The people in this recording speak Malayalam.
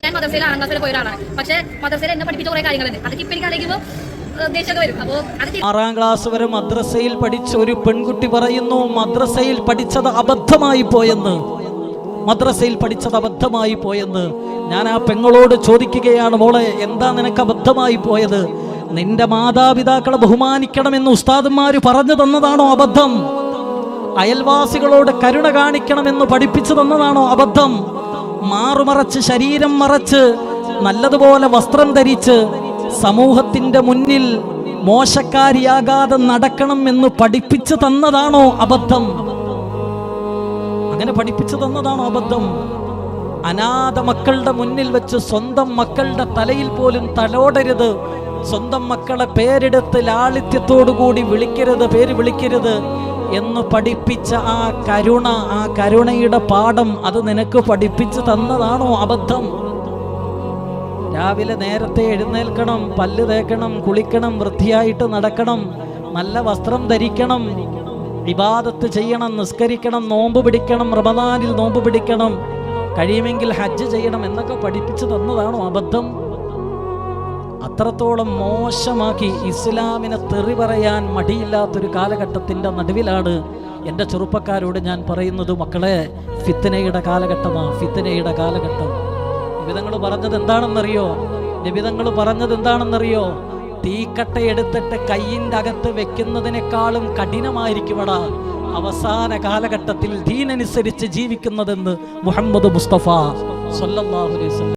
ഞാൻ മദ്രസയിൽ 6ാം ക്ലാസ്സിൽ പോയ ഒരാളാണ്. പക്ഷേ മദ്രസയിൽ എന്നെ പഠിപ്പിച്ച കുറേ കാര്യങ്ങളുണ്ട്. അതൊക്കെ ഇപ്പം എനിക്ക് ആലോചിക്കുമ്പോൾ ദേഷ്യമൊക്കെ വരും. അപ്പോൾ 6ാം ക്ലാസ് വരെ മദ്രസയിൽ പഠിച്ച ഒരു പെൺകുട്ടി പറയുന്നു, മദ്രസയിൽ പഠിച്ചത് അബദ്ധമായി പോയെന്ന്. മദ്രസയിൽ പഠിച്ചത് അബദ്ധമായി പോയെന്ന്. ഞാൻ ആ പെങ്ങളോട് ചോദിക്കുകയാണ്, മോളെ എന്താ നിനക്ക് അബദ്ധമായി പോയത്? നിന്റെ മാതാപിതാക്കളെ ബഹുമാനിക്കണമെന്ന് ഉസ്താദന്മാര് പറഞ്ഞു തന്നതാണോ അബദ്ധം? അയൽവാസികളോട് കരുണ കാണിക്കണമെന്ന് പഠിപ്പിച്ചു തന്നതാണോ അബദ്ധം? മാറുമറച്ച് ശരീരം മറച്ച് നല്ലതുപോലെ വസ്ത്രം ധരിച്ച് സമൂഹത്തിന്റെ മുന്നിൽ മോശക്കാരിയാകാതെ നടക്കണം എന്ന് പഠിപ്പിച്ചു തന്നതാണോ അബദ്ധം? അങ്ങനെ പഠിപ്പിച്ചു തന്നതാണോ അബദ്ധം? അനാഥ മക്കളുടെ മുന്നിൽ വെച്ച് സ്വന്തം മക്കളുടെ തലയിൽ പോലും തലോടരുത്, സ്വന്തം മക്കളെ പേരെടുത്ത് ലാളിത്യത്തോടുകൂടി വിളിക്കരുത്, പേര് വിളിക്കരുത് എന്ന് പഠിപ്പിച്ച ആ കരുണയുടെ പാഠം അത് നിനക്ക് പഠിപ്പിച്ചു തന്നതാണോ അബദ്ധം? രാവിലെ നേരത്തെ എഴുന്നേൽക്കണം, പല്ല് തേക്കണം, കുളിക്കണം, വൃത്തിയായിട്ട് നടക്കണം, നല്ല വസ്ത്രം ധരിക്കണം, ഇബാദത്ത് ചെയ്യണം, നിസ്കരിക്കണം, നോമ്പ് പിടിക്കണം, റമദാനിൽ നോമ്പ് പിടിക്കണം, കഴിയുമെങ്കിൽ ഹജ്ജ് ചെയ്യണം എന്നൊക്കെ പഠിപ്പിച്ചു തന്നതാണോ അബദ്ധം? അത്രത്തോളം മോശമാക്കി ഇസ്ലാമിനെ തെറി പറയാൻ മടിയില്ലാത്തൊരു കാലഘട്ടത്തിൻ്റെ നടുവിലാണ് എൻ്റെ ചെറുപ്പക്കാരോട് ഞാൻ പറയുന്നത്, മക്കളെ ഫിത്നയുടെ കാലഘട്ടമാണ്, ഫിത്നയുടെ കാലഘട്ടം. നിബിതങ്ങൾ പറഞ്ഞത് എന്താണെന്നറിയോ? തീക്കട്ട എടുത്തിട്ട് കയ്യിൻ്റെ അകത്ത് വെക്കുന്നതിനേക്കാളും കഠിനമായിരിക്കുമടാ അവസാന കാലഘട്ടത്തിൽ ദീനനുസരിച്ച് ജീവിക്കുന്നതെന്ന് മുഹമ്മദ് മുസ്തഫ സ്വല്ലല്ലാഹു അലൈഹി വസല്ലം